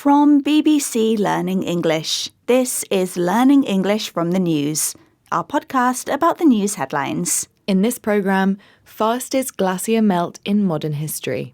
From BBC Learning English, this is Learning English from the News, our podcast about the news headlines. In this programme, fastest glacier melt in modern history.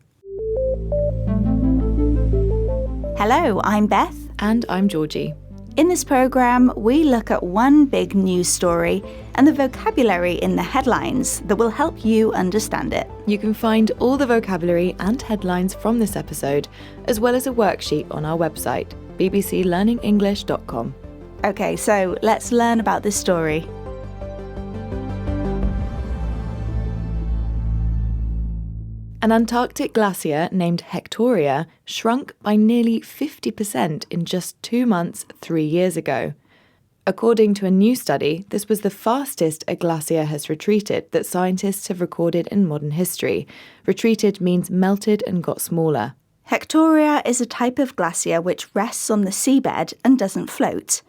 Hello, I'm Beth. And I'm Georgie. In this programme, we look at one big news story and the vocabulary in the headlines that will help you understand it. You can find all the vocabulary and headlines from this episode, as well as a worksheet on our website, bbclearningenglish.com. Okay, so let's learn about this story. An Antarctic glacier named Hectoria shrunk by nearly 50% in just 2 months 3 years ago. According to a new study, this was the fastest a glacier has retreated that scientists have recorded in modern history. Retreated means melted and got smaller. Hectoria is a type of glacier which rests on the seabed and doesn't float.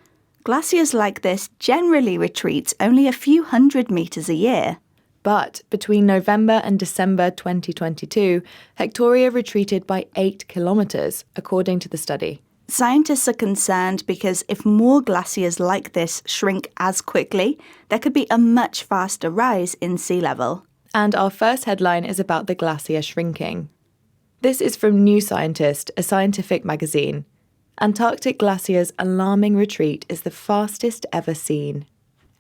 Glaciers like this generally retreat only a few hundred metres a year. But between November and December 2022, Hectoria retreated by 8 kilometres, according to the study. Scientists are concerned because if more glaciers like this shrink as quickly, there could be a much faster rise in sea level. And our first headline is about the glacier shrinking. This is from New Scientist, a scientific magazine. Antarctic glacier's alarming retreat is the fastest ever seen.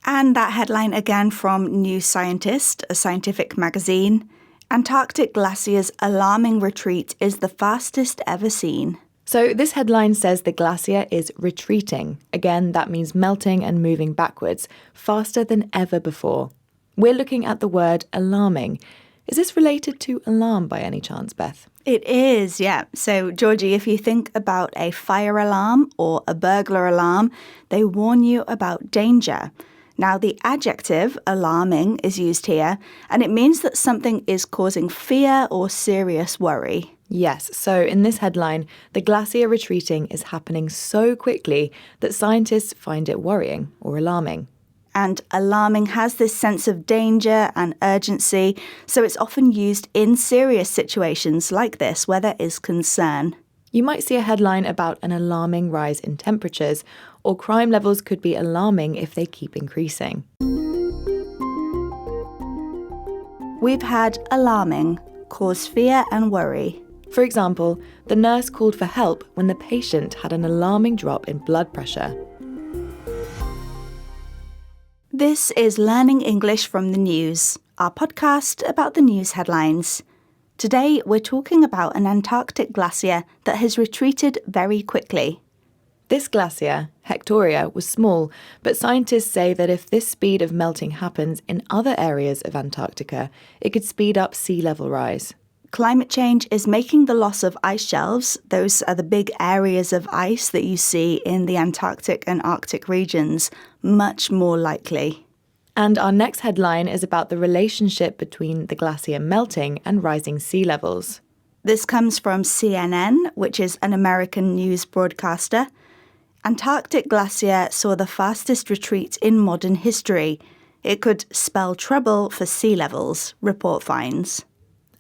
And that headline again from New Scientist, a scientific magazine. Antarctic glacier's alarming retreat is the fastest ever seen. So this headline says the glacier is retreating. Again, that means melting and moving backwards, faster than ever before. We're looking at the word alarming. Is this related to alarm by any chance, Beth? It is, yeah. So, Georgie, if you think about a fire alarm or a burglar alarm, they warn you about danger. Now, the adjective alarming is used here, and it means that something is causing fear or serious worry. Yes, so in this headline, the glacier retreating is happening so quickly that scientists find it worrying or alarming. And alarming has this sense of danger and urgency, so it's often used in serious situations like this where there is concern. You might see a headline about an alarming rise in temperatures, or crime levels could be alarming if they keep increasing. We've had alarming, cause fear and worry. For example, the nurse called for help when the patient had an alarming drop in blood pressure. This is Learning English from the News, our podcast about the news headlines. Today, we're talking about an Antarctic glacier that has retreated very quickly. This glacier, Hectoria, was small, but scientists say that if this speed of melting happens in other areas of Antarctica, it could speed up sea level rise. Climate change is making the loss of ice shelves, those are the big areas of ice that you see in the Antarctic and Arctic regions, much more likely. And our next headline is about the relationship between the glacier melting and rising sea levels. This comes from CNN, which is an American news broadcaster. Antarctic glacier saw the fastest retreat in modern history. It could spell trouble for sea levels, report finds.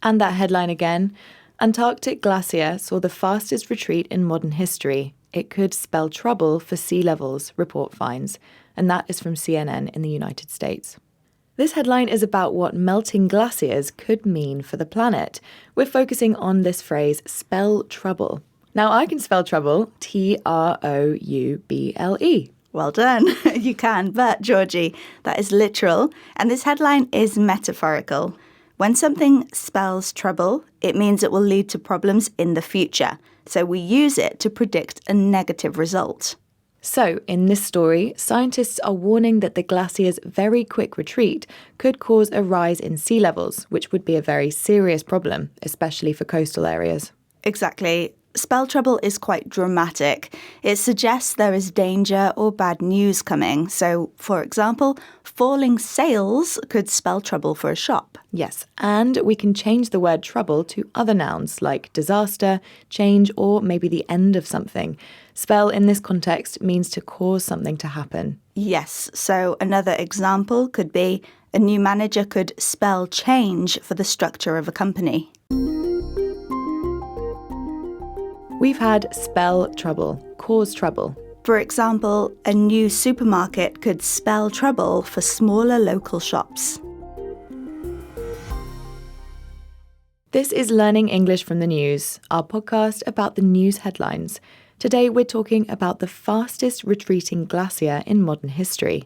And that headline again, Antarctic glacier saw the fastest retreat in modern history. It could spell trouble for sea levels, report finds. And that is from CNN in the United States. This headline is about what melting glaciers could mean for the planet. We're focusing on this phrase, spell trouble. Now, I can spell trouble, Trouble. Well done. You can, but Georgie, that is literal, and this headline is metaphorical. When something spells trouble, it means it will lead to problems in the future, so we use it to predict a negative result. So, in this story, scientists are warning that the glacier's very quick retreat could cause a rise in sea levels, which would be a very serious problem, especially for coastal areas. Exactly. Spell trouble is quite dramatic. It suggests there is danger or bad news coming. So, for example, falling sails could spell trouble for a shop. Yes, and we can change the word trouble to other nouns like disaster, change, or maybe the end of something. Spell in this context means to cause something to happen. Yes, so another example could be a new manager could spell change for the structure of a company. We've had spell trouble, cause trouble. For example, a new supermarket could spell trouble for smaller local shops. This is Learning English from the News, our podcast about the news headlines. Today we're talking about the fastest retreating glacier in modern history.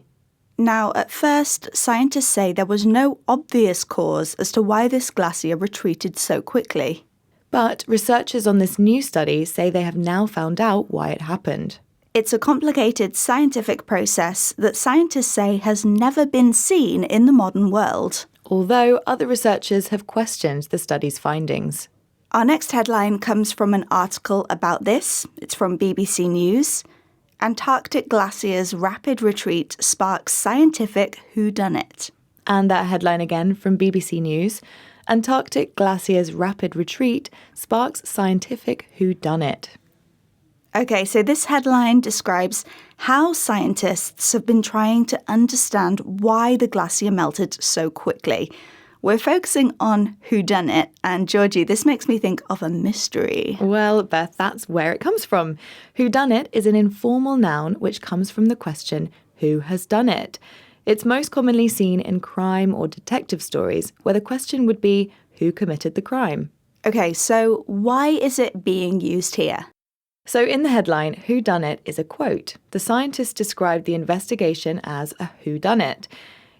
Now, at first, scientists say there was no obvious cause as to why this glacier retreated so quickly. But researchers on this new study say they have now found out why it happened. It's a complicated scientific process that scientists say has never been seen in the modern world. Although other researchers have questioned the study's findings. Our next headline comes from an article about this. It's from BBC News. Antarctic glacier's rapid retreat sparks scientific whodunit. And that headline again from BBC News. Antarctic glacier's rapid retreat sparks scientific whodunit. Okay, so this headline describes how scientists have been trying to understand why the glacier melted so quickly. We're focusing on whodunit, and Georgie, this makes me think of a mystery. Well, Beth, that's where it comes from. Whodunit is an informal noun which comes from the question, who has done it? It's most commonly seen in crime or detective stories, where the question would be, who committed the crime? Okay, so why is it being used here? So in the headline, whodunit is a quote. The scientists described the investigation as a whodunit.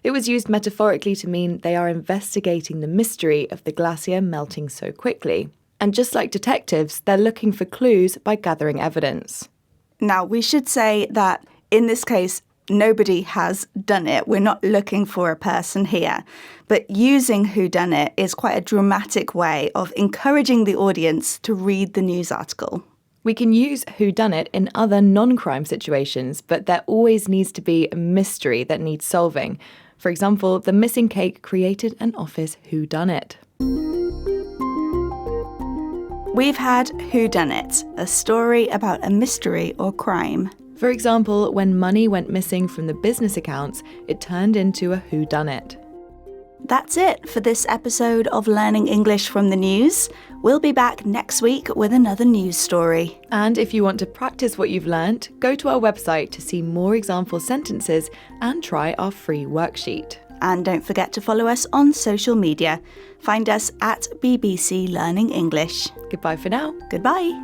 It was used metaphorically to mean they are investigating the mystery of the glacier melting so quickly. And just like detectives, they're looking for clues by gathering evidence. Now, we should say that in this case, nobody has done it. We're not looking for a person here. But using whodunit is quite a dramatic way of encouraging the audience to read the news article. We can use whodunit in other non-crime situations, but there always needs to be a mystery that needs solving. For example, the missing cake created an office whodunit. We've had whodunit, a story about a mystery or crime. For example, when money went missing from the business accounts, it turned into a whodunit. That's it for this episode of Learning English from the News. We'll be back next week with another news story. And if you want to practice what you've learnt, go to our website to see more example sentences and try our free worksheet. And don't forget to follow us on social media. Find us at BBC Learning English. Goodbye for now. Goodbye.